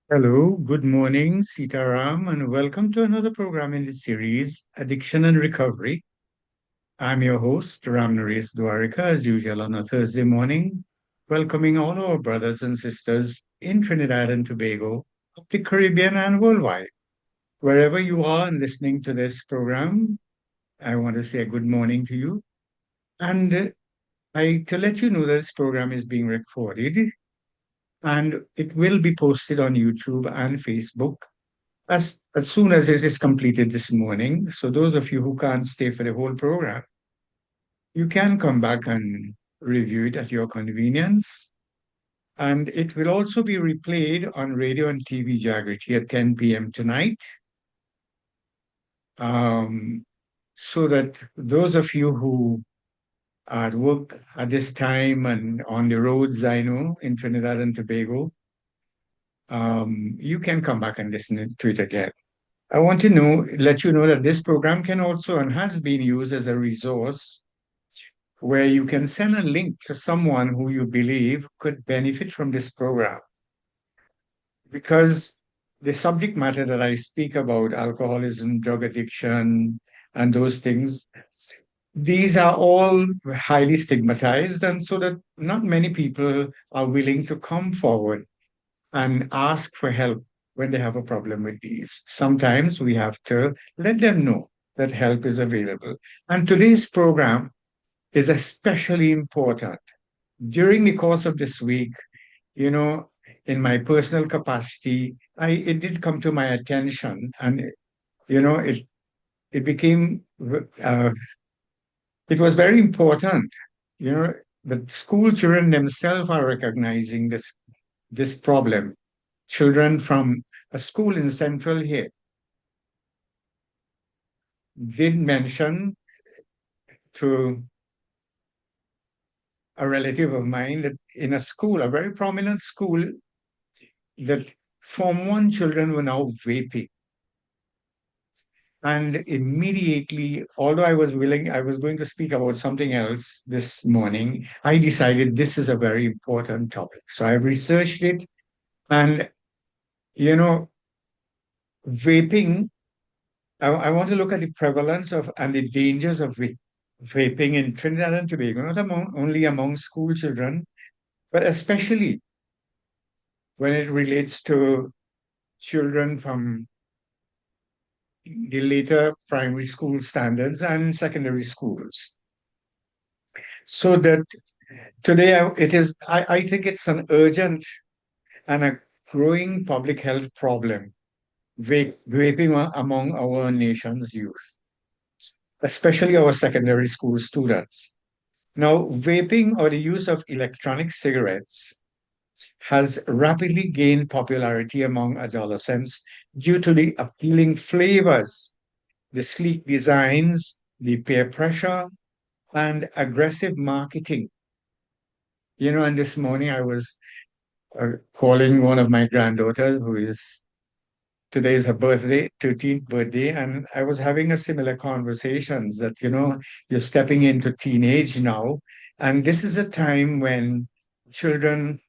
Hello, good morning, Sitaram, and welcome to another program in the series, Addiction and Recovery. I'm your host, Ram Naresh Dwarika, as usual on a Thursday morning, welcoming all our brothers and sisters in Trinidad and Tobago, of the Caribbean and worldwide. Wherever you are and listening to this program, I want to say a good morning to you. And to let you know that this program is being recorded and it will be posted on YouTube and Facebook as soon as it is completed this morning. So those of you who can't stay for the whole program, you can come back and review it at your convenience. And it will also be replayed on radio and TV Jagriti at 10 p.m. tonight. Um, so that those of you who are at work at this time and on the roads, I know, in Trinidad and Tobago, you can come back and listen to it again. I want to let you know that this program can also and has been used as a resource where you can send a link to someone who you believe could benefit from this program. Because the subject matter that I speak about, alcoholism, drug addiction, and those things, these are all highly stigmatized, and so that not many people are willing to come forward and ask for help when they have a problem with these. Sometimes we have to let them know that help is available. And today's program is especially important. During the course of this week, you know, in my personal capacity, it did come to my attention, and it became it was very important. You know, that school children themselves are recognizing this problem. Children from a school in Central here did mention to a relative of mine that in a school, a very prominent school, that Form 1 children were now vaping. And immediately, although I was going to speak about something else this morning, I decided this is a very important topic. So I researched it, and, you know, vaping, I want to look at the prevalence of and the dangers of vaping in Trinidad and Tobago, not only among school children, but especially when it relates to children from the later primary school standards and secondary schools. So that today I think it's an urgent and a growing public health problem, vaping among our nation's youth, especially our secondary school students. Now, vaping or the use of electronic cigarettes has rapidly gained popularity among adolescents due to the appealing flavors, the sleek designs, the peer pressure, and aggressive marketing. And this morning I was calling one of my granddaughters, who is today is her birthday, 13th birthday, and I was having a similar conversations that, you're stepping into teenage now, and this is a time when children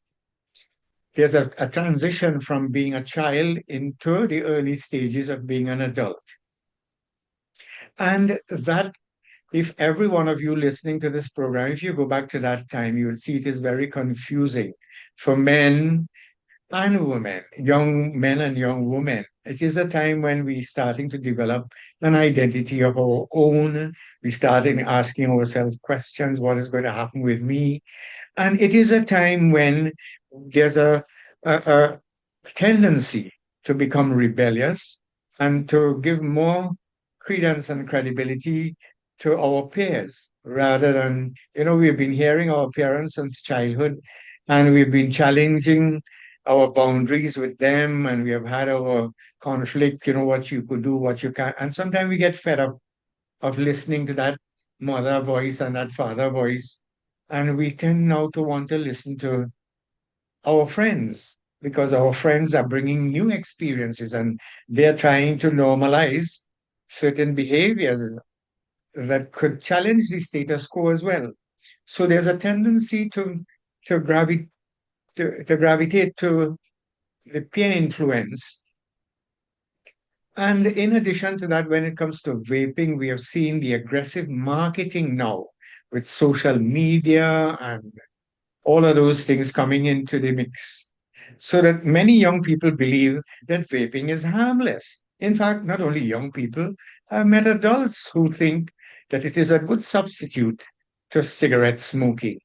there's a transition from being a child into the early stages of being an adult. And that, if every one of you listening to this program, if you go back to that time, you will see it is very confusing for men and women, young men and young women. It is a time when we're starting to develop an identity of our own. We starting asking ourselves questions, what is going to happen with me? And it is a time when there's a tendency to become rebellious and to give more credence and credibility to our peers rather than, we've been hearing our parents since childhood, and we've been challenging our boundaries with them, and we have had our conflict, what you could do, what you can't. And sometimes we get fed up of listening to that mother voice and that father voice. And we tend now to want to listen to our friends because our friends are bringing new experiences and they're trying to normalize certain behaviors that could challenge the status quo as well. So there's a tendency to gravitate to the peer influence. And in addition to that, when it comes to vaping, we have seen the aggressive marketing now with social media and all of those things coming into the mix. So that many young people believe that vaping is harmless. In fact, not only young people, I've met adults who think that it is a good substitute to cigarette smoking.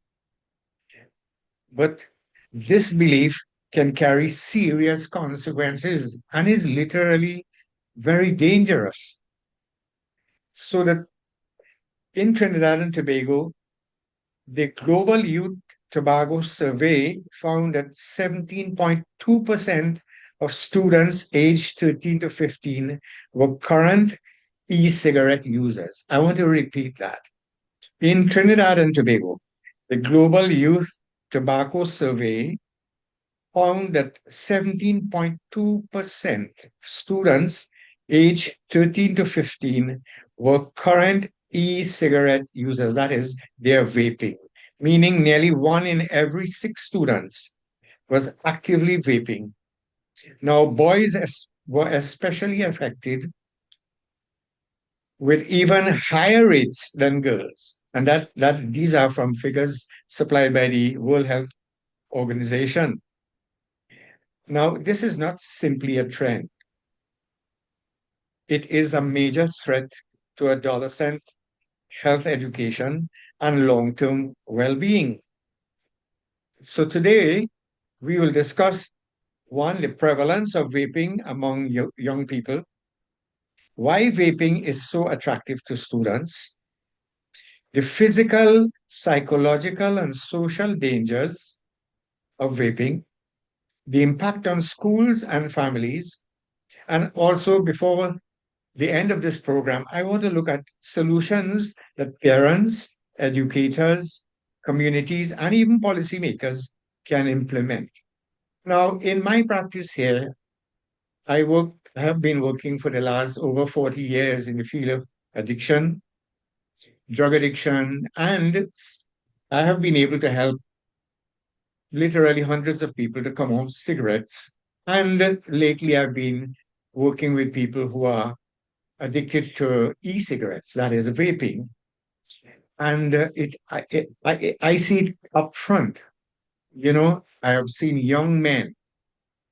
But this belief can carry serious consequences and is literally very dangerous. So that in Trinidad and Tobago, the Global Youth Tobago Survey found that 17.2% of students aged 13 to 15 were current e-cigarette users. I want to repeat that. In Trinidad and Tobago, the Global Youth Tobacco Survey found that 17.2% students aged 13 to 15 were current e-cigarette users. That is, they're vaping, meaning nearly one in every six students was actively vaping. Now, were especially affected with even higher rates than girls. And that these are from figures supplied by the World Health Organization. Now, this is not simply a trend. It is a major threat to adolescent health education and long-term well-being. So today, we will discuss one, the prevalence of vaping among young people, why vaping is so attractive to students, the physical, psychological, and social dangers of vaping, the impact on schools and families, and also before the end of this program, I want to look at solutions that parents, educators, communities, and even policymakers can implement. Now, in my practice here, I have been working for the last over 40 years in the field of addiction, drug addiction, and I have been able to help literally hundreds of people to come off cigarettes. And lately, I've been working with people who are addicted to e-cigarettes, that is vaping. And I see it up front. You know, I have seen young men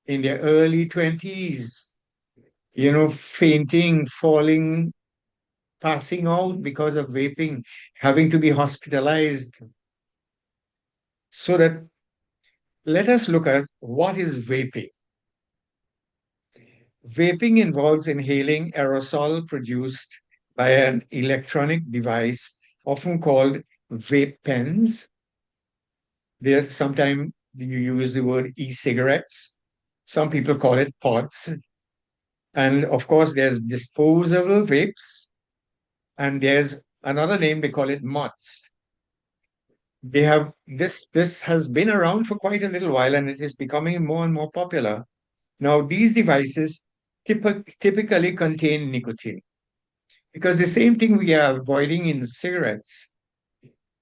in their early 20s, you know, fainting, falling, passing out because of vaping, having to be hospitalized. So that let us look at what is vaping. Vaping involves inhaling aerosol produced by an electronic device, often called vape pens. There's sometimes you use the word e-cigarettes. Some people call it pods. And of course, there's disposable vapes, and there's another name, they call it mods. They have this has been around for quite a little while and it is becoming more and more popular. Now, these devices typically contain nicotine because the same thing we are avoiding in cigarettes,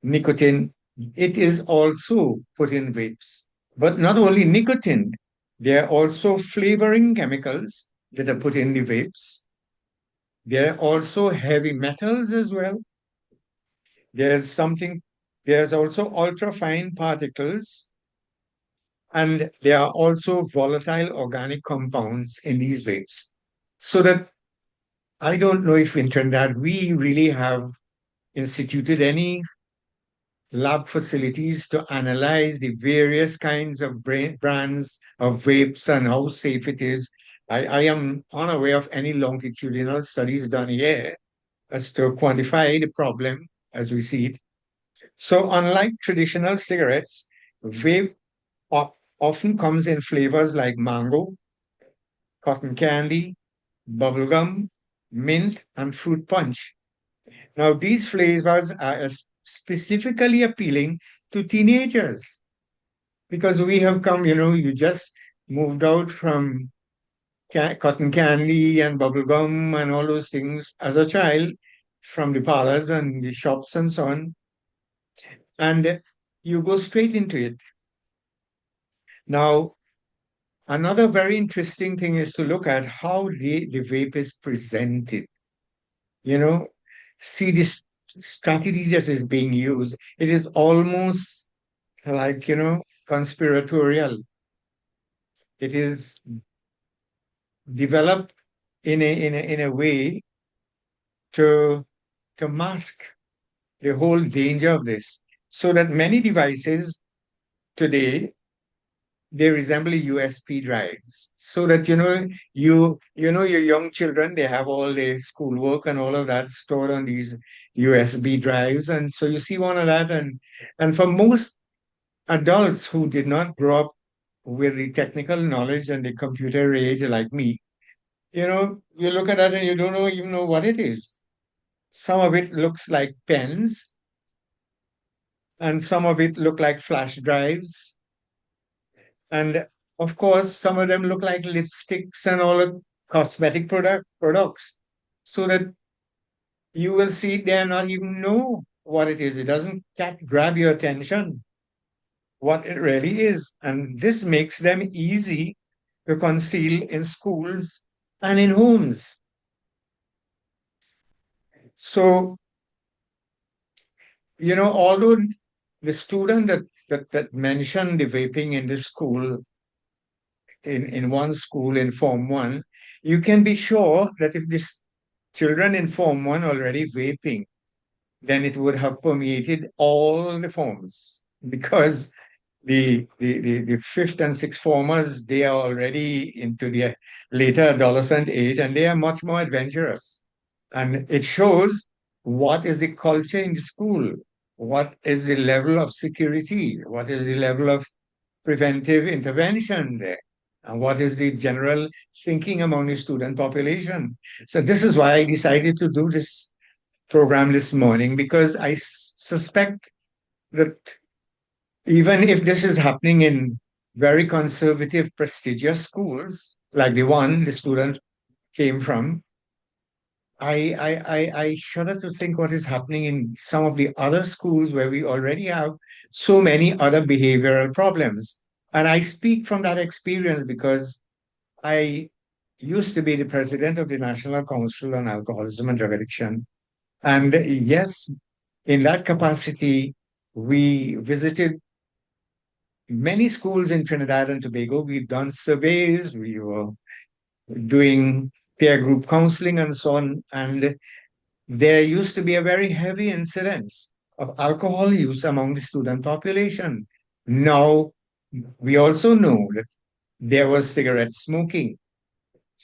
nicotine, it is also put in vapes. But not only nicotine, there are also flavoring chemicals that are put in the vapes. There are also heavy metals as well. There's something, there's also ultrafine particles, and there are also volatile organic compounds in these vapes. So that I don't know if in Trinidad we really have instituted any lab facilities to analyze the various kinds of brands of vapes and how safe it is. I am unaware of any longitudinal studies done here as to quantify the problem as we see it. So, unlike traditional cigarettes, vape often comes in flavors like mango, cotton candy, bubblegum, mint, and fruit punch. Now, these flavors are specifically appealing to teenagers because we have come, you know, you just moved out from cotton candy and bubblegum and all those things as a child from the parlors and the shops and so on. And you go straight into it. Now, Another very interesting thing is to look at how the vape is presented. You know, see this strategy that is being used. It is almost like, conspiratorial. It is developed in a way to mask the whole danger of this. So that many devices today, they resemble USB drives. So that your young children, they have all their schoolwork and all of that stored on these USB drives. And so you see one of that, and for most adults who did not grow up with the technical knowledge and the computer age like me, you look at that and you don't even know what it is. Some of it looks like pens, and some of it look like flash drives. And of course, some of them look like lipsticks and all of cosmetic products. So that you will see they not even know what it is. It doesn't grab your attention, what it really is. And this makes them easy to conceal in schools and in homes. So, although the student that mentioned the vaping in the school, in one school in Form 1, you can be sure that if this children in Form 1 already vaping, then it would have permeated all the forms, because the fifth and sixth formers, they are already into their later adolescent age, and they are much more adventurous. And it shows what is the culture in the school, what is the level of security, what is the level of preventive intervention there, and what is the general thinking among the student population. So this is why I decided to do this program this morning, because I suspect that even if this is happening in very conservative, prestigious schools, like the one the student came from, I shudder to think what is happening in some of the other schools where we already have so many other behavioral problems. And I speak from that experience because I used to be the president of the National Council on Alcoholism and Drug Addiction. And yes, in that capacity, we visited many schools in Trinidad and Tobago. We've done surveys, we were doing peer group counseling and so on. And there used to be a very heavy incidence of alcohol use among the student population. Now, we also know that there was cigarette smoking,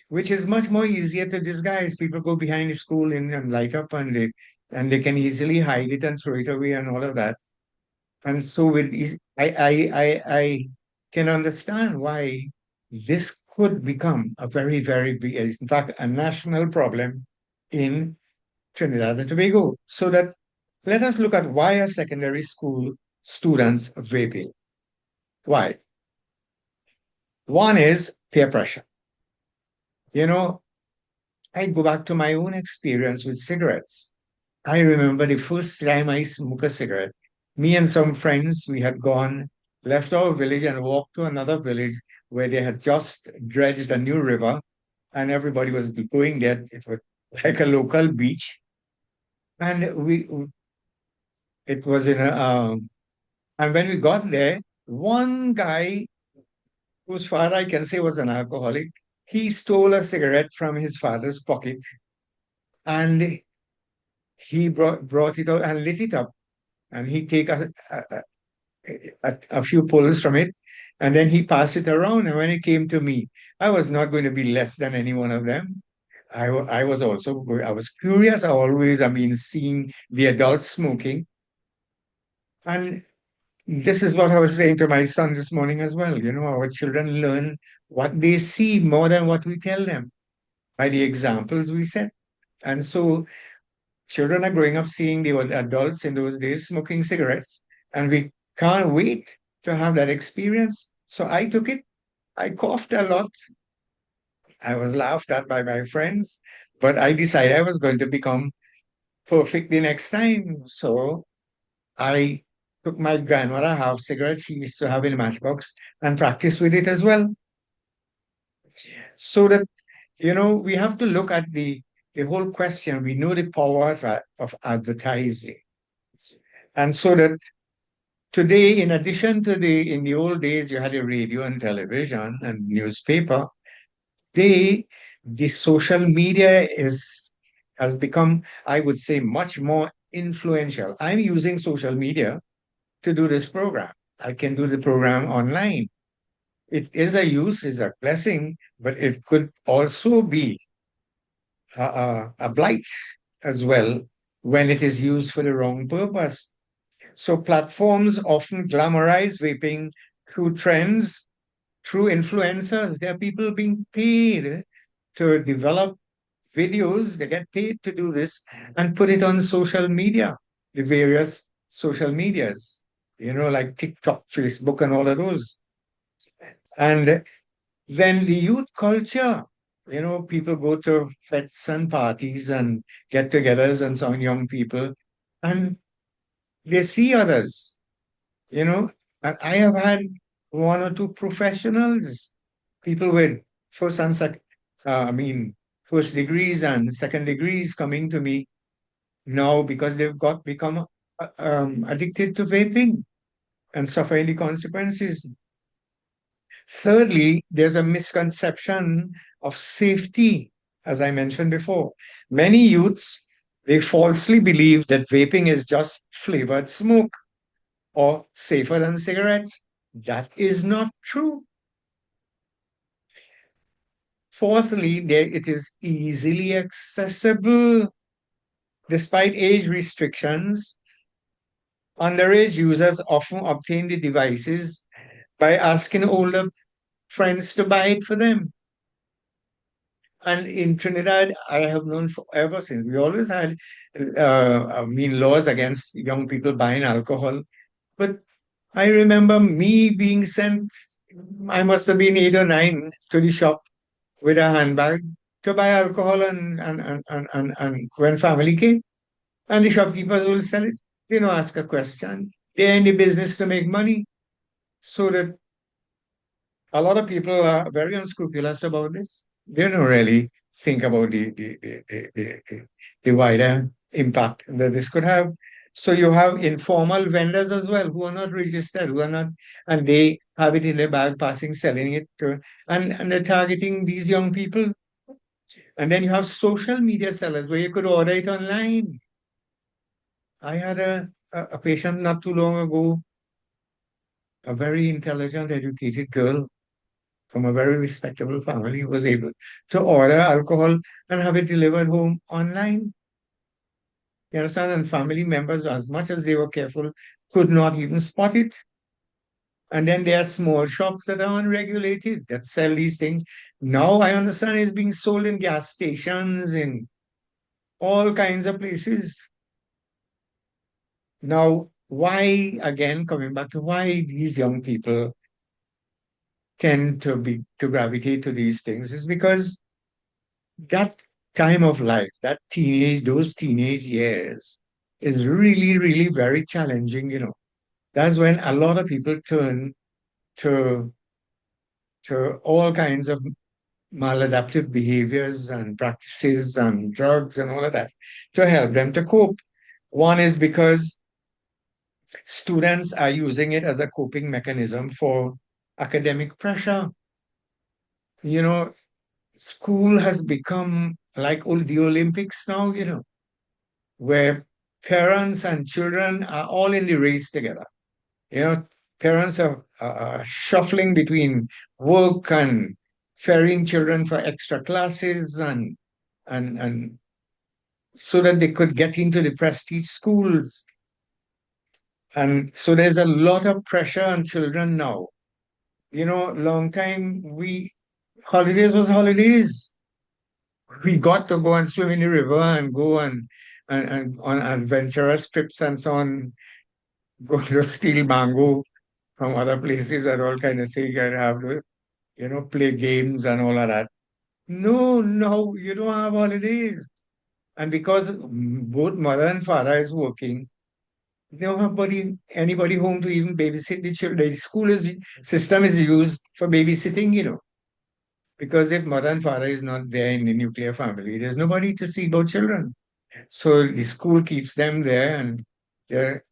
which is much more easier to disguise. People go behind the school and light up, and they can easily hide it and throw it away and all of that. And so I can understand why this could become a very, very big, in fact, a national problem in Trinidad and Tobago. So that let us look at why are secondary school students vaping. Why? One is peer pressure. You know, I go back to my own experience with cigarettes. I remember the first time I smoked a cigarette. Me and some friends, we had left our village and walked to another village where they had just dredged a new river, and everybody was going there. It was like a local beach. And it was and when we got there, one guy whose father I can say was an alcoholic, he stole a cigarette from his father's pocket, and he brought it out and lit it up, and he take a few pulls from it, and then he passed it around. And when it came to me, I was not going to be less than any one of them. I was also, I was curious. I mean, seeing the adults smoking. And this is what I was saying to my son this morning as well. Our children learn what they see more than what we tell them by the examples we set. And so children are growing up seeing the adults in those days smoking cigarettes, and we can't wait to have that experience. So I took it. I coughed a lot. I was laughed at by my friends, but I decided I was going to become perfect the next time. So I took my grandmother half cigarette she used to have in a matchbox and practiced with it as well. So that, we have to look at the whole question. We know the power of advertising. And so that today, in addition to in the old days, you had a radio and television and newspaper. They, the social media has become, I would say, much more influential. I'm using social media to do this program. I can do the program online. It is a use, is a blessing, but it could also be a blight as well when it is used for the wrong purpose. So platforms often glamorize vaping through trends, through influencers. There are people being paid to develop videos. They get paid to do this and put it on social media, the various social medias, like TikTok, Facebook, and all of those. And then the youth culture, people go to fetes and parties and get togethers and some young people, and they see others, you know. And I have had one or two professionals, people with first and second, I mean, first degrees and second degrees coming to me now because they've become addicted to vaping and suffering the consequences. Thirdly, there's a misconception of safety, as I mentioned before. Many youths, they falsely believe that vaping is just flavored smoke or safer than cigarettes. That is not true. Fourthly, it is easily accessible. Despite age restrictions, underage users often obtain the devices by asking older friends to buy it for them. And in Trinidad, I have known forever since we always had, laws against young people buying alcohol. But I remember me being sent, I must have been 8 or 9, to the shop with a handbag to buy alcohol, and when family came, and the shopkeepers will sell it, ask a question. They're in the business to make money. So that a lot of people are very unscrupulous about this. They don't really think about the wider impact that this could have. So you have informal vendors as well who are not registered, who are not, and they have it in their bag, passing, selling it to, and they're targeting these young people. And then you have social media sellers where you could order it online. I had a patient not too long ago, a very intelligent, educated girl from a very respectable family who was able to order alcohol and have it delivered home online. You understand? And family members, as much as they were careful, could not even spot it. And then there are small shops that are unregulated that sell these things. Now I understand it's being sold in gas stations, in all kinds of places. Now, why, again, coming back to why these young people tend to gravitate to these things is because that time of life, those teenage years is really, really very challenging. That's when a lot of people turn to all kinds of maladaptive behaviors and practices and drugs and all of that to help them to cope. One is because students are using it as a coping mechanism for academic pressure. You know, School has become like the Olympics now, where parents and children are all in the race together. You know, Parents are shuffling between work and ferrying children for extra classes and so that they could get into the prestige schools. And so there's a lot of pressure on children now. Long time holidays was holidays. We got to go and swim in the river and go and on adventurous trips and so on, go to steal mango from other places and all kind of thing and have to, play games and all of that. No, no, you don't have holidays. And because both mother and father is working, they don't have anybody home to even babysit the children. The system is used for babysitting. because if mother and father is not there in the nuclear family, there's nobody to see about children. So the school keeps them there and they're,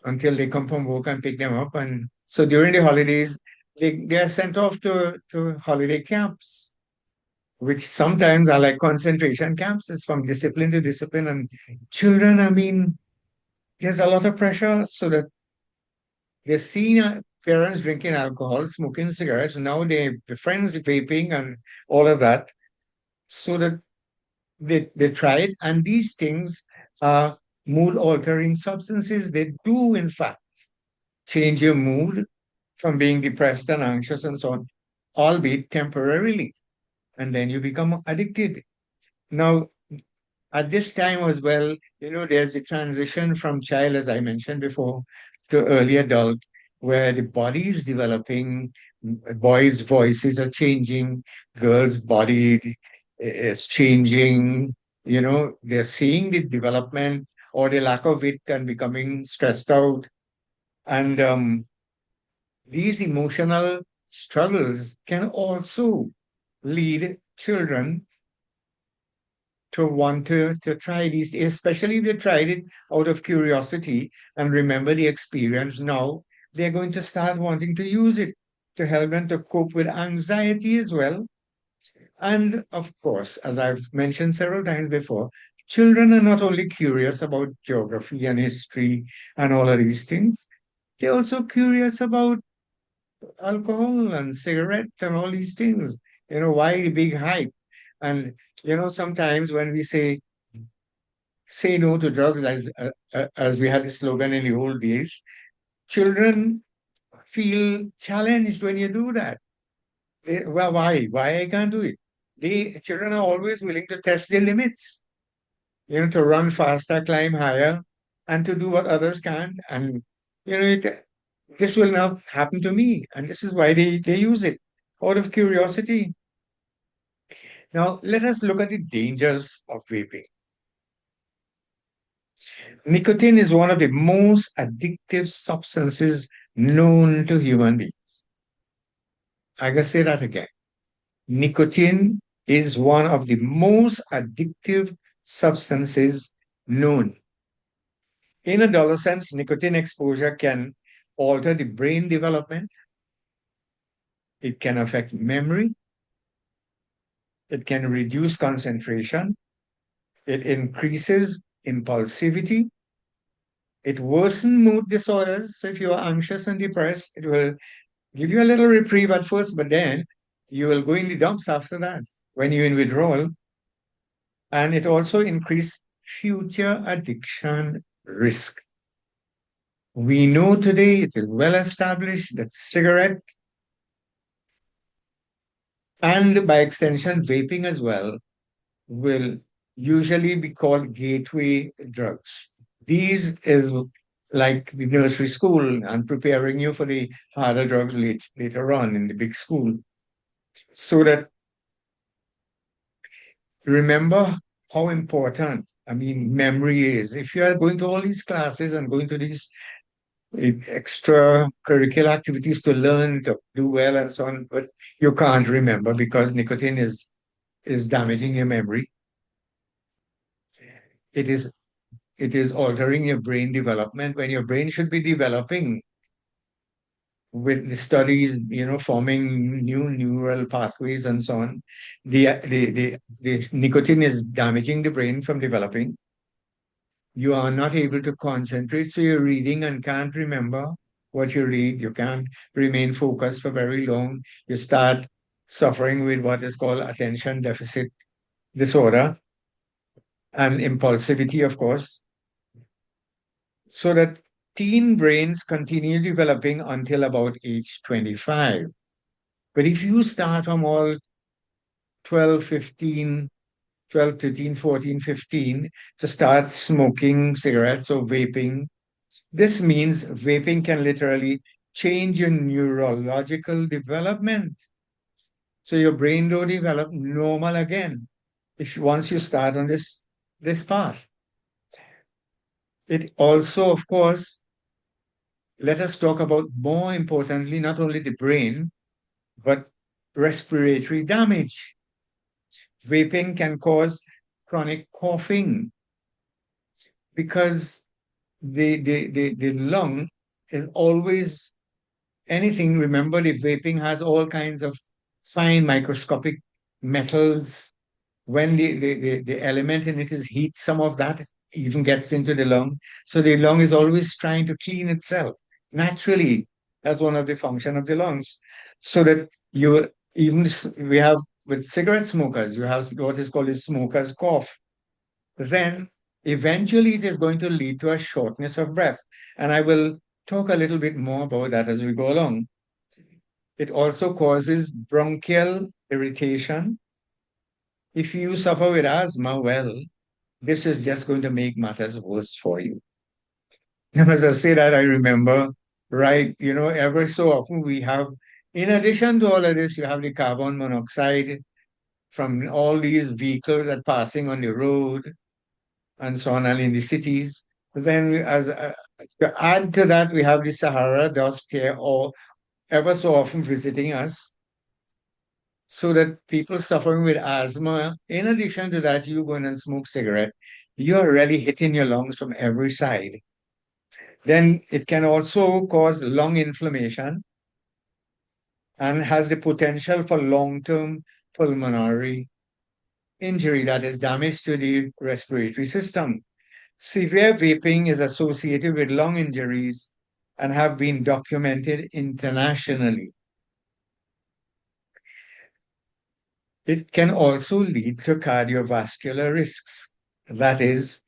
until they come from work and pick them up. And so during the holidays, they're sent off to holiday camps, which sometimes are like concentration camps. It's from discipline to discipline. And children, I mean, there's a lot of pressure so that they're seeing parents drinking alcohol, smoking cigarettes. Now their friends vaping and all of that. So that they try it. And these things are mood altering substances. They do, in fact, change your mood from being depressed and anxious and so on, albeit temporarily. And then you become addicted. Now, at this time as well, there's a transition from child, as I mentioned before, to early adult, where the body is developing, boys' voices are changing, girls' body is changing. They're seeing the development or the lack of it and becoming stressed out. And these emotional struggles can also lead children to want to try these, especially if they tried it out of curiosity and remember the experience. Now they're going to start wanting to use it to help them to cope with anxiety as well. And of course, as I've mentioned several times before, children are not only curious about geography and history and all of these things, they're also curious about alcohol and cigarette and all these things. Why the big hype? And sometimes when we say no to drugs, as we had the slogan in the old days, children feel challenged when you do that. Well, why I can't do it? Children are always willing to test their limits, to run faster, climb higher, and to do what others can't. And this will not happen to me, and this is why they use it out of curiosity. Now let us look at the dangers of vaping. Nicotine is one of the most addictive substances known to human beings. I can say that again. Nicotine is one of the most addictive substances known. In a dollar sense, nicotine exposure can alter the brain development, it can affect memory, it can reduce concentration, it increases impulsivity, it worsens mood disorders. So if you are anxious and depressed, it will give you a little reprieve at first, but then you will go in the dumps after that when you're in withdrawal. And it also increases future addiction risk. We know today it is well established that cigarette and by extension vaping as well will usually be called gateway drugs. These is like the nursery school and preparing you for the harder drugs later on in the big school. So that remember how important, I mean, memory is. If you are going to all these classes and going to these extracurricular activities to learn, to do well and so on, but you can't remember because nicotine is damaging your memory. It is it is altering your brain development when your brain should be developing with the studies, forming new neural pathways and so on. The nicotine is damaging the brain from developing. You are not able to concentrate, so you're reading and can't remember what you read. You can't remain focused for very long. You start suffering with what is called attention deficit disorder and impulsivity, of course, so that teen brains continue developing until about age 25. But if you start from all 12, 15, 12, 13, 14, 15 to start smoking cigarettes or vaping, this means vaping can literally change your neurological development. So your brain don't develop normal again if once you start on this path. It also, of course, let us talk about more importantly, not only the brain, but respiratory damage. Vaping can cause chronic coughing because the lung is always anything. Remember, the vaping has all kinds of fine microscopic metals. When the element in it is heat, some of that even gets into the lung. So the lung is always trying to clean itself naturally. That's one of the function of the lungs. So that you we have with cigarette smokers, you have what is called a smoker's cough. Then eventually it is going to lead to a shortness of breath. And I will talk a little bit more about that as we go along. It also causes bronchial irritation. If you suffer with asthma, well, this is just going to make matters worse for you. Now, as I say that, I remember, right, ever so often we have, in addition to all of this, you have the carbon monoxide from all these vehicles that passing on the road and so on, and in the cities. Then, to add to that, we have the Sahara dust here, or ever so often visiting us, so that people suffering with asthma, in addition to that, you go in and smoke cigarette, you're really hitting your lungs from every side. Then it can also cause lung inflammation and has the potential for long-term pulmonary injury, that is damage to the respiratory system. Severe vaping is associated with lung injuries and have been documented internationally. It can also lead to cardiovascular risks. That is,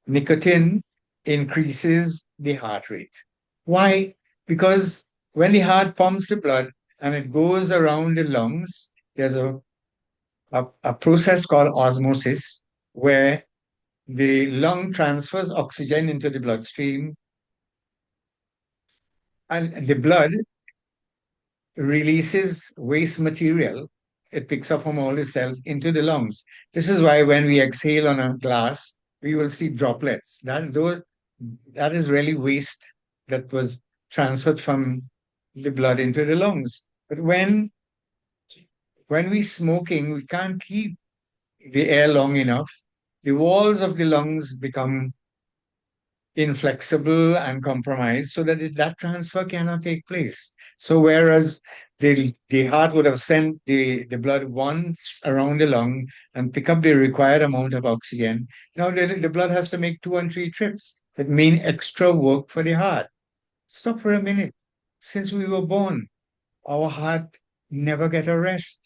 nicotine increases the heart rate. Why? Because when the heart pumps the blood and it goes around the lungs, there's a process called osmosis where the lung transfers oxygen into the bloodstream and the blood releases waste material. It picks up from all the cells into the lungs. This is why when we exhale on a glass, we will see droplets. That is really waste that was transferred from the blood into the lungs. But when we smoking, we can't keep the air long enough. The walls of the lungs become inflexible and compromised so that that transfer cannot take place. So whereas the heart would have sent the blood once around the lung and pick up the required amount of oxygen, now the blood has to make 2 and 3 trips. That mean extra work for the heart. Stop for a minute. Since we were born, our heart never get a rest.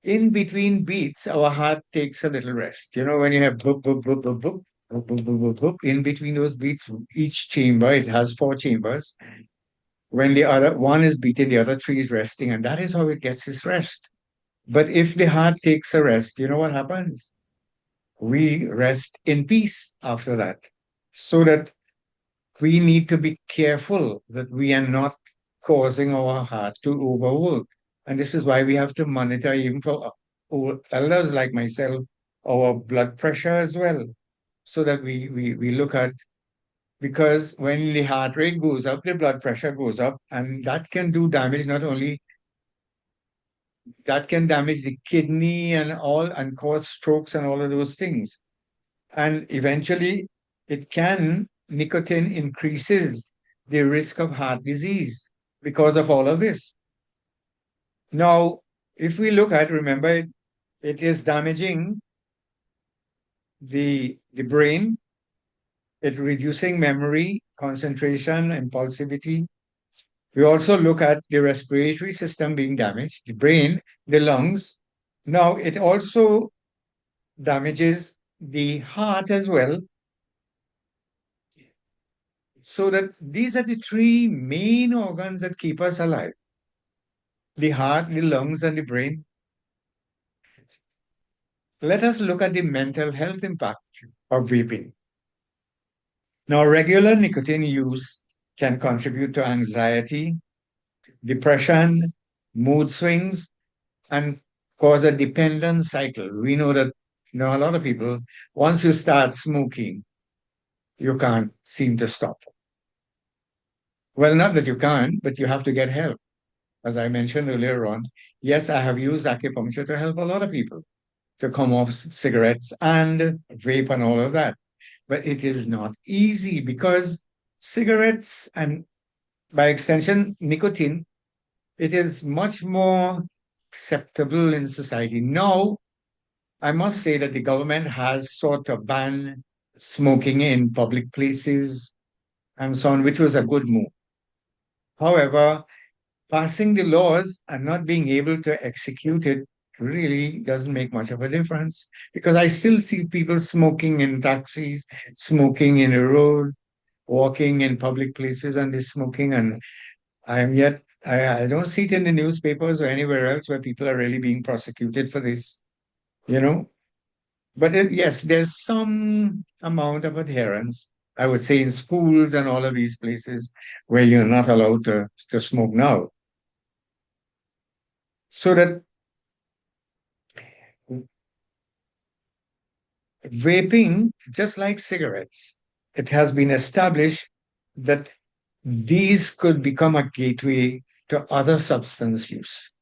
In between beats, our heart takes a little rest. When you have boop, boop, boop, boop, boop, boop, boop, boop, boop, boop, in between those beats, each chamber, it has 4 chambers. When the other one is beating, the other three is resting, and that is how it gets its rest. But if the heart takes a rest, you know what happens? We rest in peace after that. So that we need to be careful that we are not causing our heart to overwork. And this is why we have to monitor, even for elders like myself, our blood pressure as well, so that we look at, because when the heart rate goes up, the blood pressure goes up, and that can do damage. Not only that can damage the kidney and all and cause strokes and all of those things. And eventually, nicotine increases the risk of heart disease because of all of this. Now, if we look at, remember, it is damaging the brain, it reducing memory, concentration, impulsivity. We also look at the respiratory system being damaged, the brain, the lungs. Now, it also damages the heart as well. So that these are the three main organs that keep us alive: the heart, the lungs, and the brain. Let us look at the mental health impact of vaping. Now, regular nicotine use can contribute to anxiety, depression, mood swings, and cause a dependent cycle. We know that a lot of people, once you start smoking, you can't seem to stop. Well, not that you can't, but you have to get help. as I mentioned earlier on, yes, I have used acupuncture to help a lot of people to come off cigarettes and vape and all of that. But it is not easy because cigarettes and by extension, nicotine, it is much more acceptable in society. Now, I must say that the government has sought to ban smoking in public places and so on, which was a good move. However, passing the laws and not being able to execute it really doesn't make much of a difference because I still see people smoking in taxis, smoking in the road, walking in public places, and they're smoking. And I don't see it in the newspapers or anywhere else where people are really being prosecuted for this, you know. But yes, there's some amount of adherence, I would say, in schools and all of these places where you're not allowed to smoke now. So that vaping, just like cigarettes, it has been established that these could become a gateway to other substance use,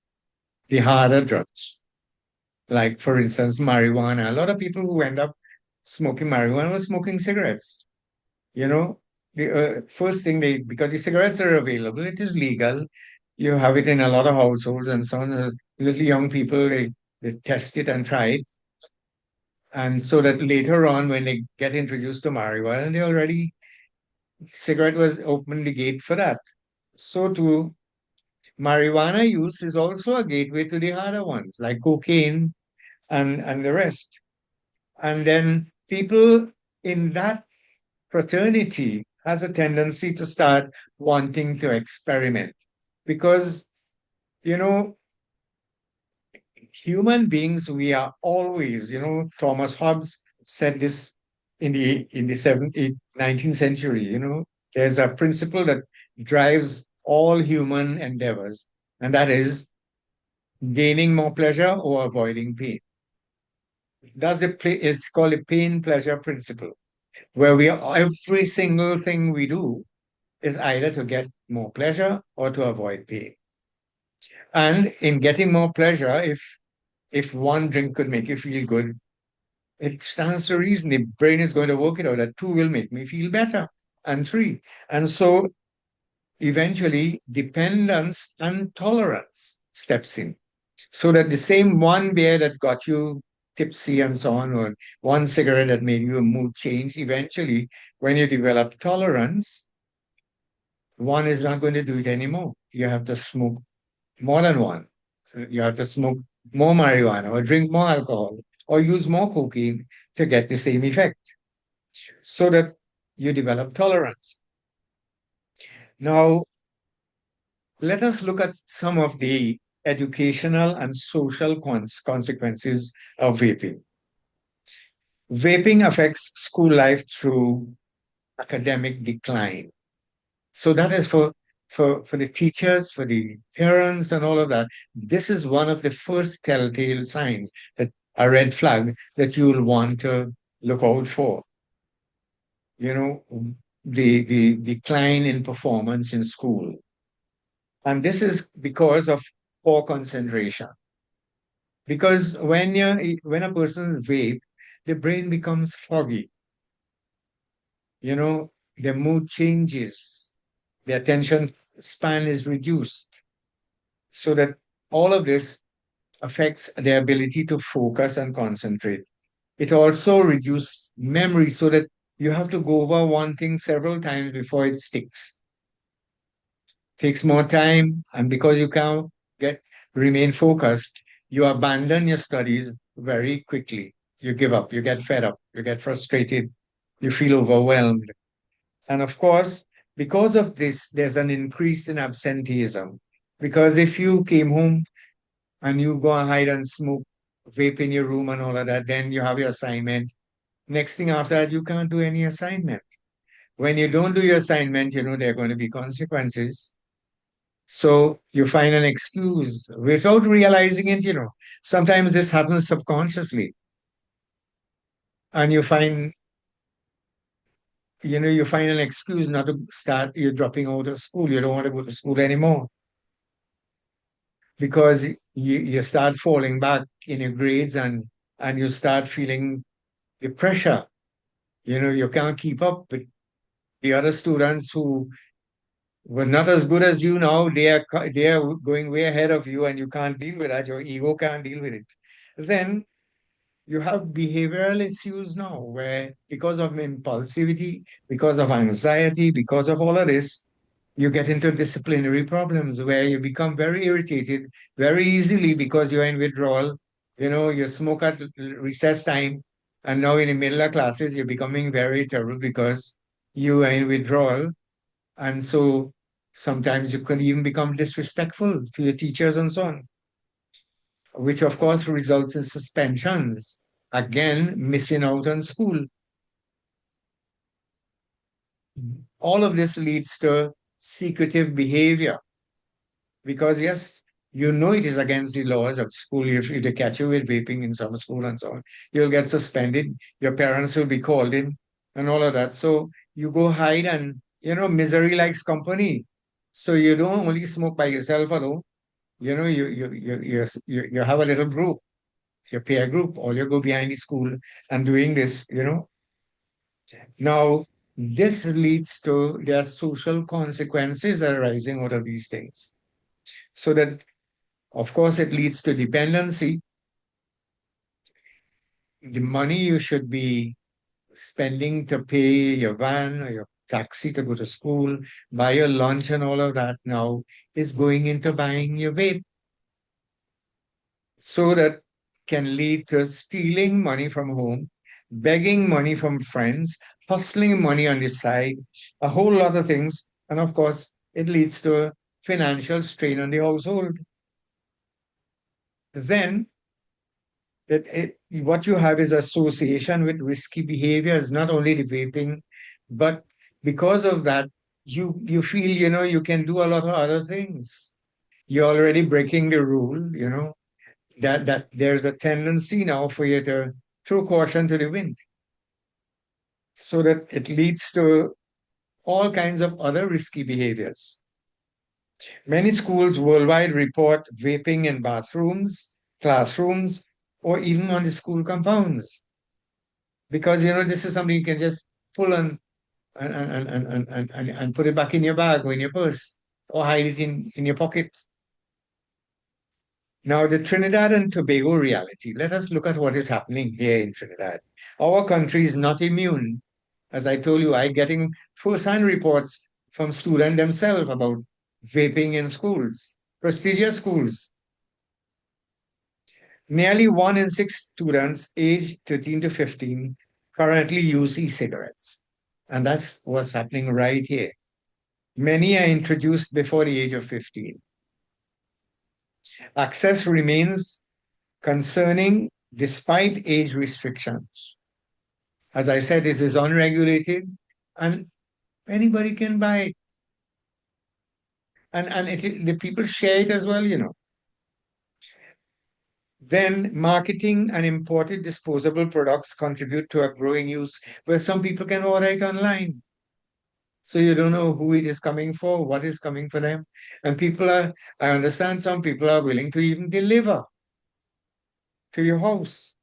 the harder drugs. Like, for instance, marijuana. A lot of people who end up smoking marijuana were smoking cigarettes. You know, the first thing because the cigarettes are available, it is legal. You have it in a lot of households and so on. Little young people, they test it and try it. And so that later on, when they get introduced to marijuana, cigarette was opened the gate for that. So too, marijuana use is also a gateway to the harder ones, like cocaine and the rest. And then people in that fraternity has a tendency to start wanting to experiment because, you know, human beings, we are always, Thomas Hobbes said this in the 19th century, there's a principle that drives all human endeavors, and that is gaining more pleasure or avoiding pain. It's called a pain pleasure principle, where every single thing we do is either to get more pleasure or to avoid pain. And in getting more pleasure, if one drink could make you feel good, it stands to reason the brain is going to work it out that two will make me feel better, and three. And so eventually dependence and tolerance steps in. So that the same one beer that got you tipsy and so on, or one cigarette that made your mood change, eventually, when you develop tolerance, one is not going to do it anymore. You have to smoke more than one. So you have to smoke more marijuana or drink more alcohol or use more cocaine to get the same effect so that you develop tolerance. Now, let us look at some of the educational and social consequences of vaping. Vaping affects school life through academic decline. So that is for the teachers, for the parents, and all of that. This is one of the first telltale signs that a red flag that you'll want to look out for. You know, the decline in performance in school. And this is because of poor concentration. Because when a person vape, the brain becomes foggy. You know, their mood changes, their attention span is reduced. So that all of this affects their ability to focus and concentrate. It also reduces memory so that you have to go over one thing several times before it sticks. Takes more time, and because you can't get remain focused, you abandon your studies very quickly. You give up, you get fed up, you get frustrated, you feel overwhelmed. And of course, because of this, there's an increase in absenteeism. Because if you came home and you go and hide and smoke, vape in your room and all of that, then you have your assignment. Next thing after that, you can't do any assignment. When you don't do your assignment, there are going to be consequences. So you find an excuse without realizing it. Sometimes this happens subconsciously. And you find an excuse not to start, you're dropping out of school. You don't want to go to school anymore. because you start falling back in your grades, and you start feeling the pressure. You can't keep up with the other students who were not as good as you now. They are going way ahead of you, and you can't deal with that. Your ego can't deal with it. Then you have behavioral issues now where, because of impulsivity, because of anxiety, because of all of this, you get into disciplinary problems where you become very irritated very easily because you're in withdrawal. You smoke at recess time, and now in the middle of classes, you're becoming very terrible because you are in withdrawal. And so sometimes you can even become disrespectful to your teachers and so on, which of course results in suspensions. Again, missing out on school. All of this leads to secretive behavior because, yes, it is against the laws of school. If they catch you with vaping in some school and so on, you'll get suspended. Your parents will be called in and all of that. So you go hide, and misery likes company. So you don't only smoke by yourself alone. You have a little group, your peer group, or you go behind the school and doing this. Now, this leads to their social consequences arising out of these things. So that, of course, it leads to dependency. The money you should be spending to pay your van or your taxi to go to school, buy your lunch and all of that now is going into buying your vape. So that can lead to stealing money from home, begging money from friends, hustling money on the side, a whole lot of things. And of course, it leads to a financial strain on the household. Then what you have is association with risky behaviors, not only the vaping, but because of that, you feel you can do a lot of other things. You're already breaking the rule. That there's a tendency now for you to throw caution to the wind, so that it leads to all kinds of other risky behaviors. Many schools worldwide report vaping in bathrooms, classrooms, or even on the school compounds, because this is something you can just pull on and put it back in your bag or in your purse, or hide it in your pocket. Now, the Trinidad and Tobago reality. Let us look at what is happening here in Trinidad. Our country is not immune. As I told you, I'm getting first-hand reports from students themselves about vaping in schools, prestigious schools. Nearly 1 in 6 students aged 13 to 15 currently use e-cigarettes. And that's what's happening right here. Many are introduced before the age of 15. Access remains concerning despite age restrictions. As I said, it is unregulated and anybody can buy it. And the people share it as well. Then marketing and imported disposable products contribute to a growing use where some people can order it online. So you don't know who it is coming for, what is coming for them. And I understand some people are willing to even deliver to your house.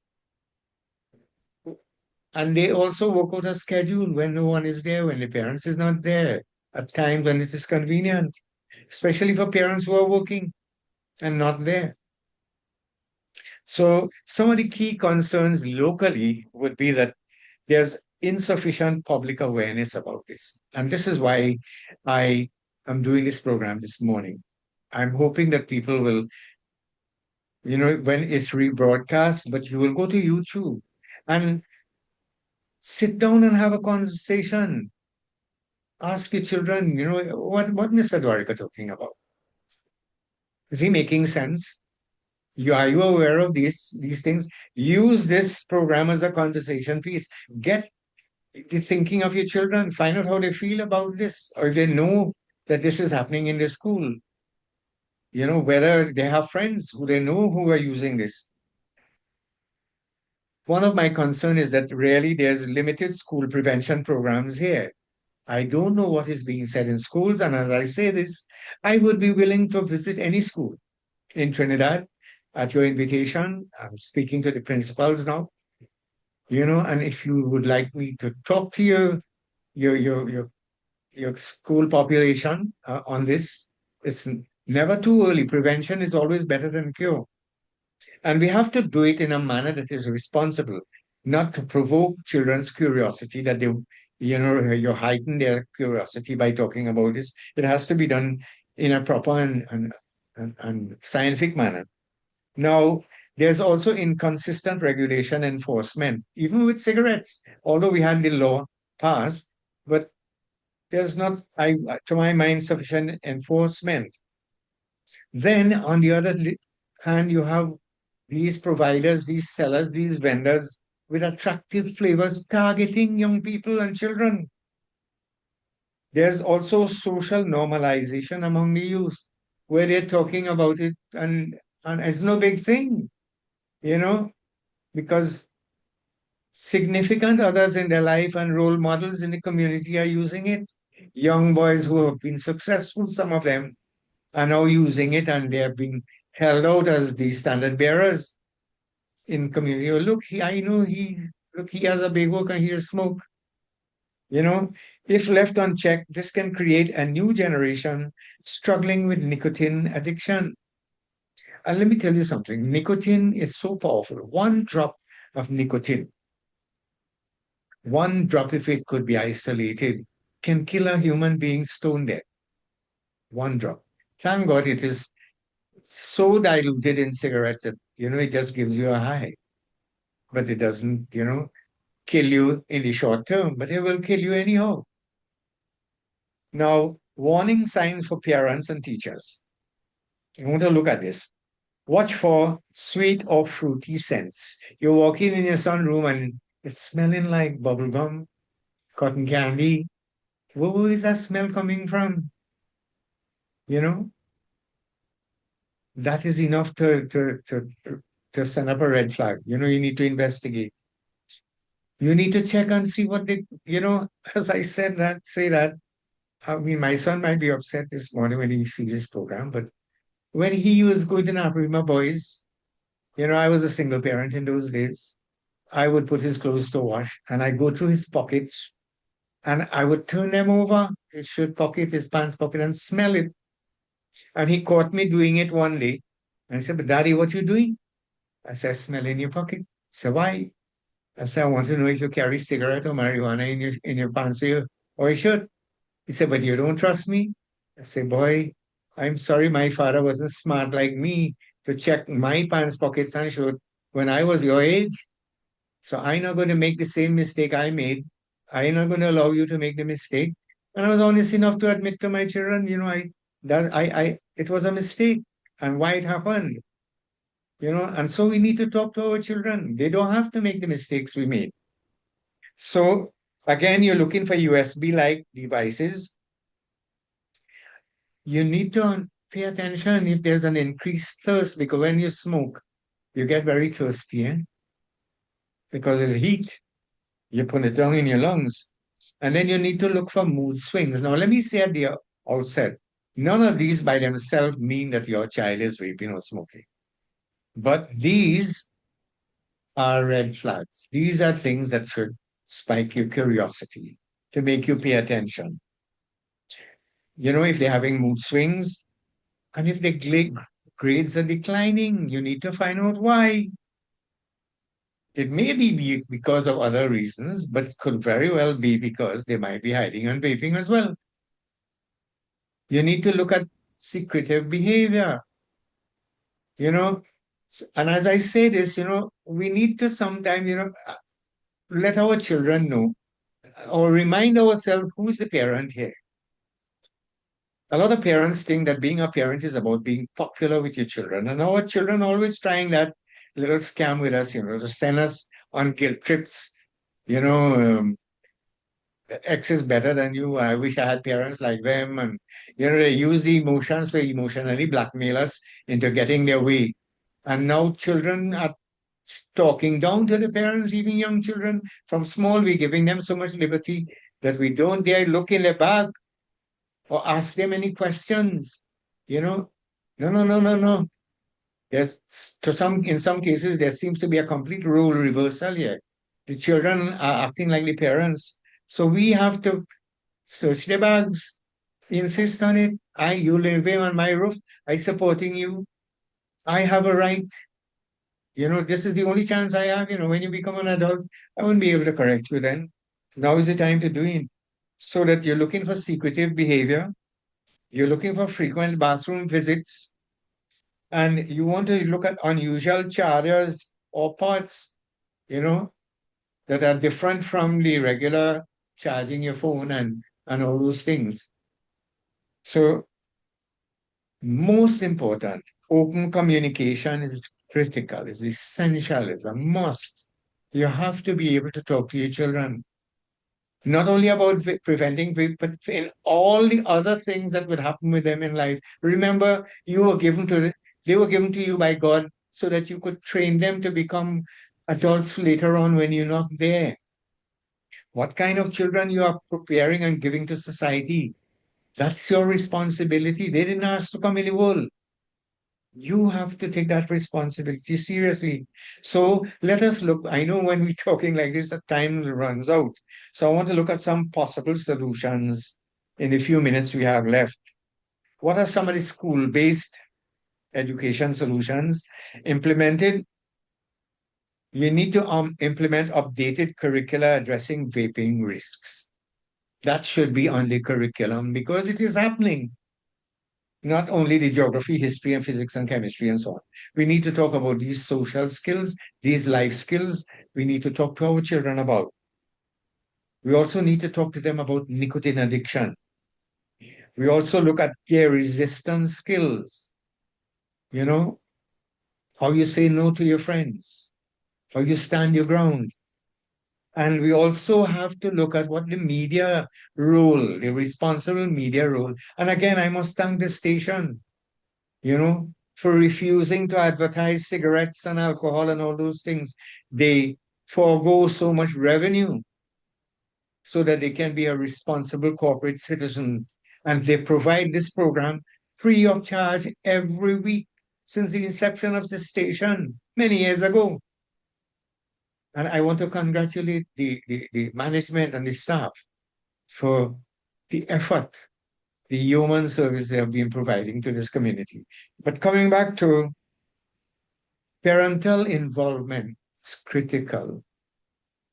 And they also work out a schedule when no one is there, when the parents is not there, at times when it is convenient, especially for parents who are working and not there. So some of the key concerns locally would be that there's insufficient public awareness about this. And this is why I am doing this program this morning. I'm hoping that people will, when it's rebroadcast, but you will go to YouTube and sit down and have a conversation. Ask your children, what Mr. Dwarika talking about? Is he making sense? Are you aware of these things? Use this program as a conversation piece. Get the thinking of your children. Find out how they feel about this, or if they know that this is happening in the school. Whether they have friends who they know who are using this. One of my concern is that really there's limited school prevention programs here. I don't know what is being said in schools, and as I say this, I would be willing to visit any school in Trinidad at your invitation. I'm speaking to the principals now, and if you would like me to talk to your your your your school population on this, it's never too early. Prevention is always better than cure. And we have to do it in a manner that is responsible, not to provoke children's curiosity, that you heighten their curiosity by talking about this. It has to be done in a proper and scientific manner. Now, there's also inconsistent regulation enforcement, even with cigarettes, although we had the law passed, but there's not, to my mind, sufficient enforcement. Then, on the other hand, you have these providers, these sellers, these vendors with attractive flavors targeting young people and children. There's also social normalization among the youth, where they're talking about it and it's no big thing, you know, because significant others in their life and role models in the community are using it. Young boys who have been successful, some of them are now using it and they're being held out as the standard bearers in community. Oh, look, I know he has a big work and he has smoke. You know, if left unchecked, this can create a new generation struggling with nicotine addiction. And let me tell you something, nicotine is so powerful. One drop of nicotine, one drop, if it could be isolated, can kill a human being stone dead. One drop. Thank God it is so diluted in cigarettes that, it just gives you a high, but it doesn't, kill you in the short term, but it will kill you anyhow. Now, warning signs for parents and teachers. You want to look at this. Watch for sweet or fruity scents. You're walking in your sunroom and it's smelling like bubble gum, cotton candy. Where is that smell coming from? You know, that is enough to send up a red flag. You need to investigate. You need to check and see what as I say that, I mean, my son might be upset this morning when he sees this program, but when he was going to nap with my boys, I was a single parent in those days. I would put his clothes to wash and I go through his pockets and I would turn them over, his shirt pocket, his pants pocket, and smell it. And he caught me doing it one day. And I said, "But Daddy, what you doing?" I said, "Smell in your pocket." He said, "Why?" I said, "I want to know if you carry cigarette or marijuana in your pants or your shirt." He said, "But you don't trust me?" I said, "Boy, I'm sorry my father wasn't smart like me to check my pants pockets and shirt when I was your age. So I'm not going to make the same mistake I made. I'm not going to allow you to make the mistake." And I was honest enough to admit to my children, it was a mistake and why it happened. And so we need to talk to our children. They don't have to make the mistakes we made. So again, you're looking for USB-like devices. You need to pay attention if there's an increased thirst, because when you smoke, you get very thirsty, because there's heat. You put it down in your lungs. And then you need to look for mood swings. Now, let me say at the outset, none of these by themselves mean that your child is vaping or smoking. But these are red flags. These are things that should spike your curiosity, to make you pay attention. If they're having mood swings and if their grades are declining, you need to find out why. It may be because of other reasons, but it could very well be because they might be hiding on vaping as well. You need to look at secretive behavior, you know. And as I say this, we need to sometimes, let our children know or remind ourselves who's the parent here. A lot of parents think that being a parent is about being popular with your children. And our children always trying that little scam with us, to send us on guilt trips, you know, X is better than you. I wish I had parents like them. And, they use the emotions to emotionally blackmail us into getting their way. And now children are talking down to the parents, even young children. From small, we're giving them so much liberty that we don't dare look in their bag or ask them any questions. You know, no, no, no, no, no. There's in some cases, there seems to be a complete role reversal here. The children are acting like the parents. So we have to search their bags, insist on it. You living on my roof. I supporting you. I have a right. This is the only chance I have. When you become an adult, I won't be able to correct you then. Now is the time to do it. So that you're looking for secretive behavior, you're looking for frequent bathroom visits, and you want to look at unusual chargers or pots, you know, that are different from the regular charging your phone and all those things. So, most important, open communication is critical, is essential, is a must. You have to be able to talk to your children, not only about preventing vape, but in all the other things that would happen with them in life. Remember, they were given to you by God so that you could train them to become adults later on when you're not there. What kind of children you are preparing and giving to society? That's your responsibility. They didn't ask to come in the world. You have to take that responsibility seriously. So let us look. I know when we're talking like this, the time runs out. So I want to look at some possible solutions in the few minutes we have left. What are some of the school-based education solutions implemented? You need to implement updated curricula addressing vaping risks. That should be on the curriculum because it is happening. Not only the geography, history, and physics and chemistry and so on. We need to talk about these social skills, these life skills. We need to talk to our children about. We also need to talk to them about nicotine addiction. We also look at peer resistance skills, you know, how you say no to your friends, how you stand your ground. And we also have to look at what the media role, the responsible media role. And again, I must thank the station for refusing to advertise cigarettes and alcohol and all those things. They forego so much revenue so that they can be a responsible corporate citizen. And they provide this program free of charge every week since the inception of the station many years ago. And I want to congratulate the management and the staff for the effort, the human service they have been providing to this community. But coming back to parental involvement is critical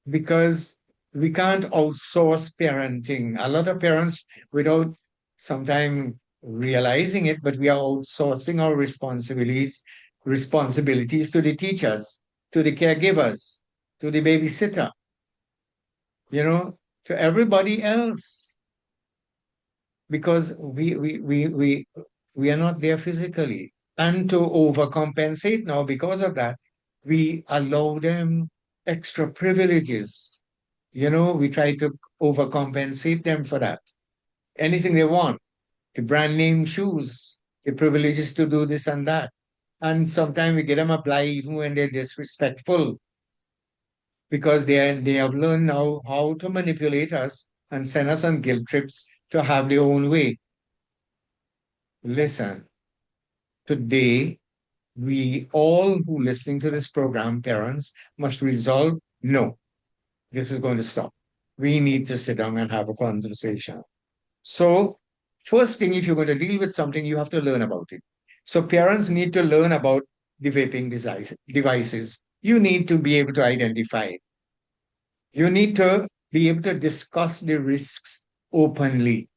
because we can't outsource parenting. A lot of parents, without sometimes realizing it, but we are outsourcing our responsibilities to the teachers, to the caregivers, to the babysitter, you know, to everybody else because we are not there physically. And to overcompensate now because of that, we allow them extra privileges. We try to overcompensate them for that. Anything they want, the brand name shoes, the privileges to do this and that. And sometimes we get them apply even when they're disrespectful because they have learned now how to manipulate us and send us on guilt trips to have their own way. Listen, today we all who listening to this program, parents, must resolve no, this is going to stop. We need to sit down and have a conversation. So, first thing, if you're going to deal with something, you have to learn about it. So, parents need to learn about the vaping devices. You need to be able to identify it. You need to be able to discuss the risks openly.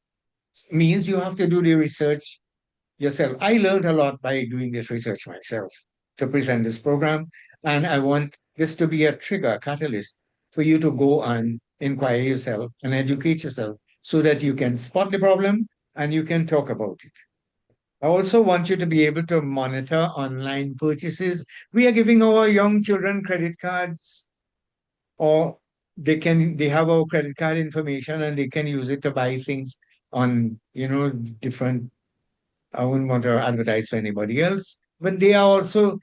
Means you have to do the research yourself. I learned a lot by doing this research myself to present this program. And I want this to be a trigger, a catalyst for you to go and inquire yourself and educate yourself so that you can spot the problem and you can talk about it. I also want you to be able to monitor online purchases. We are giving our young children credit cards or they have our credit card information and they can use it to buy things on, different I wouldn't want to advertise for anybody else, but they are also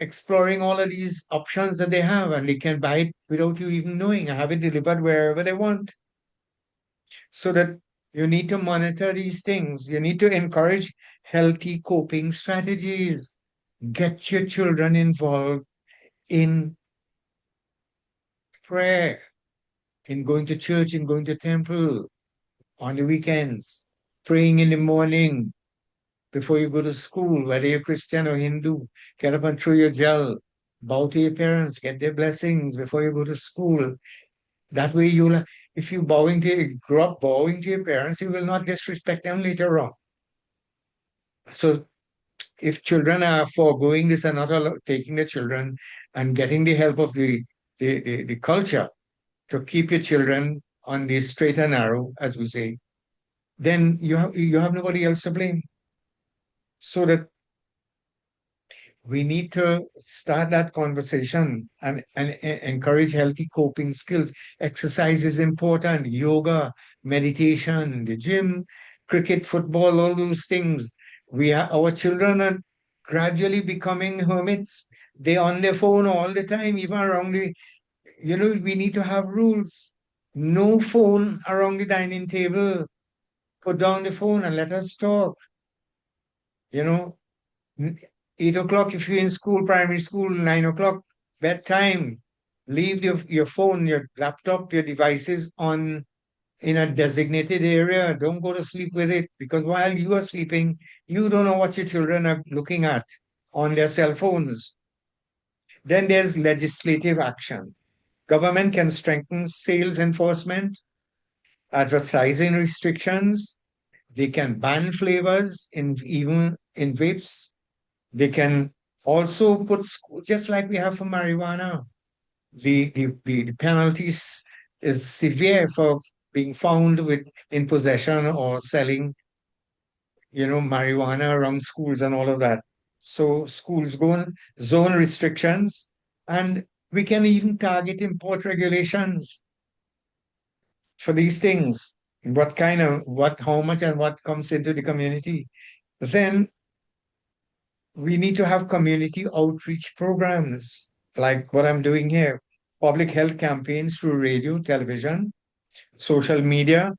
exploring all of these options that they have, and they can buy it without you even knowing and have it delivered wherever they want. So that you need to monitor these things. You need to encourage healthy coping strategies. Get your children involved in prayer, in going to church, in going to temple on the weekends, praying in the morning before you go to school, whether you're Christian or Hindu. Get up and throw your gel, bow to your parents, get their blessings before you go to school. That way you'll, if you grow up bowing to your parents, you will not disrespect them later on. So if children are foregoing this and not taking the children and getting the help of the culture to keep your children on the straight and narrow, as we say, then you have nobody else to blame. So that we need to start that conversation and encourage healthy coping skills. Exercise is important, yoga, meditation, the gym, cricket, football, all those things. Our children are gradually becoming hermits. They're on their phone all the time, even around we need to have rules. No phone around the dining table. Put down the phone and let us talk. You know, 8 o'clock if you're in school, primary school, 9 o'clock, bedtime. Leave your phone, your laptop, your devices on in a designated area. Don't go to sleep with it because while you are sleeping, you don't know what your children are looking at on their cell phones. Then there's legislative action. Government can strengthen sales enforcement, advertising restrictions. They can ban flavors in even in vapes. They can also just like we have for marijuana, the penalties is severe for being found with in possession or selling, marijuana around schools and all of that. So schools go on zone restrictions, and we can even target import regulations for these things. How much and what comes into the community. Then we need to have community outreach programs like what I'm doing here, public health campaigns through radio, television, social media,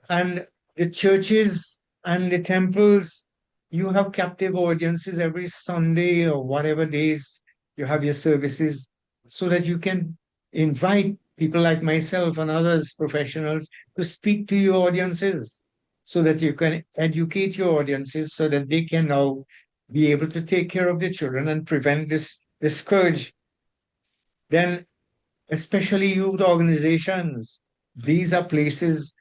and the churches and the temples. You have captive audiences every Sunday or whatever days you have your services so that you can invite people like myself and others, professionals, to speak to your audiences so that you can educate your audiences so that they can now be able to take care of their children and prevent this scourge. Then, especially youth organizations, these are places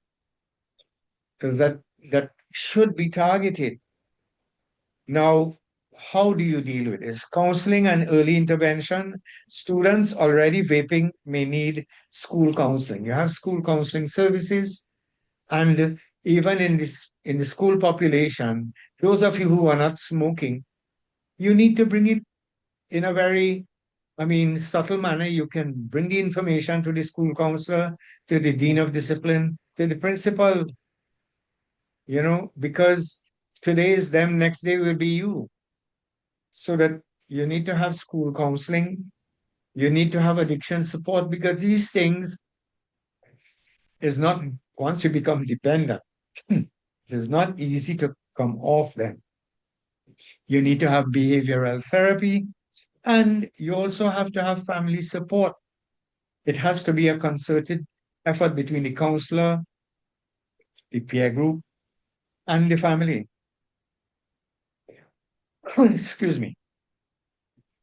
that that should be targeted. Now, how do you deal with this? Counseling and early intervention. Students already vaping may need school counseling. You have school counseling services, and even in the school population, those of you who are not smoking, you need to bring it in a very, subtle manner. You can bring the information to the school counselor, to the dean of discipline, to the principal, because today is them, next day will be you. So that you need to have school counseling, you need to have addiction support because these things is not, once you become dependent, it is not easy to come off them. You need to have behavioral therapy, and you also have to have family support. It has to be a concerted effort between the counselor, the peer group, and the family. Excuse me.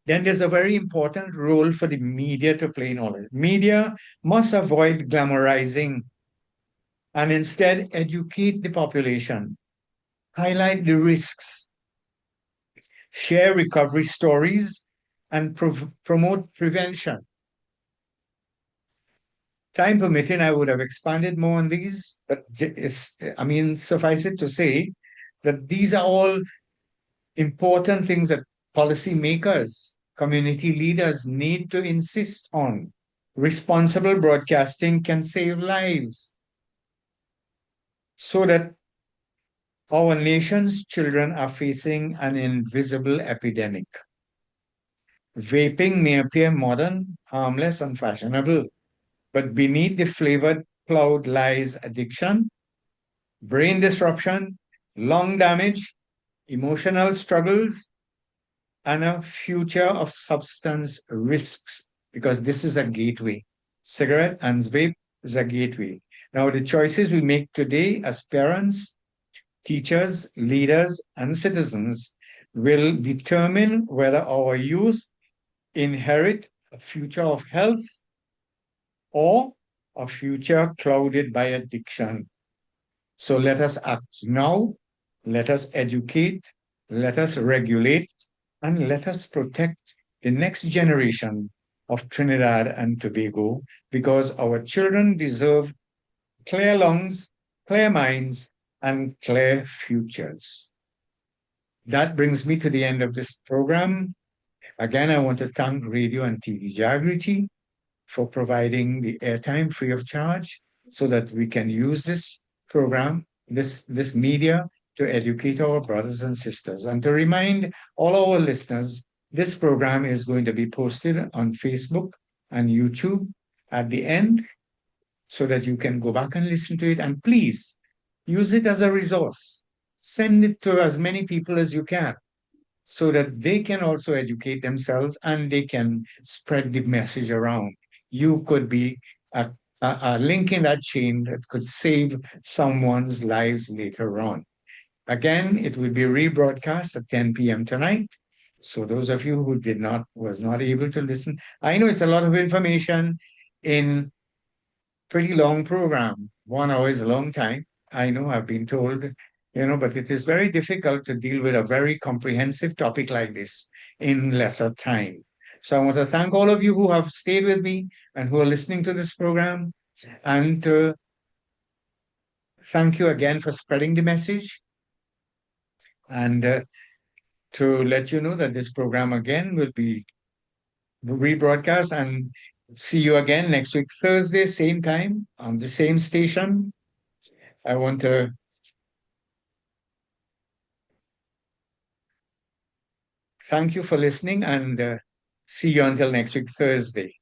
Then there's a very important role for the media to play in all of it. Media must avoid glamorizing and instead educate the population, highlight the risks, share recovery stories, and promote prevention. Time permitting, I would have expanded more on these, but suffice it to say that these are all important things that policymakers, community leaders need to insist on. Responsible broadcasting can save lives so that our nation's children are facing an invisible epidemic. Vaping may appear modern, harmless, and fashionable, but beneath the flavored cloud lies addiction, brain disruption, lung damage, emotional struggles, and a future of substance risks, because this is a gateway. Cigarette and vape is a gateway. Now, the choices we make today as parents, teachers, leaders, and citizens will determine whether our youth inherit a future of health or a future clouded by addiction. So let us act now, let us educate, let us regulate, and let us protect the next generation of Trinidad and Tobago, because our children deserve clear lungs, clear minds, and clear futures. That brings me to the end of this program. Again, I want to thank Radio and TV Jagriti for providing the airtime free of charge so that we can use this program, this media, to educate our brothers and sisters. And to remind all our listeners, this program is going to be posted on Facebook and YouTube at the end so that you can go back and listen to it. And please use it as a resource. Send it to as many people as you can so that they can also educate themselves and they can spread the message around. You could be a link in that chain that could save someone's lives later on. Again, it will be rebroadcast at 10 p.m. tonight. So those of you who was not able to listen, I know it's a lot of information in pretty long program. 1 hour is a long time. I know, I've been told, but it is very difficult to deal with a very comprehensive topic like this in lesser time. So I want to thank all of you who have stayed with me and who are listening to this program. And thank you again for spreading the message. And to let you know that this program again will be rebroadcast, and see you again next week, Thursday, same time on the same station. I want to thank you for listening and see you until next week, Thursday.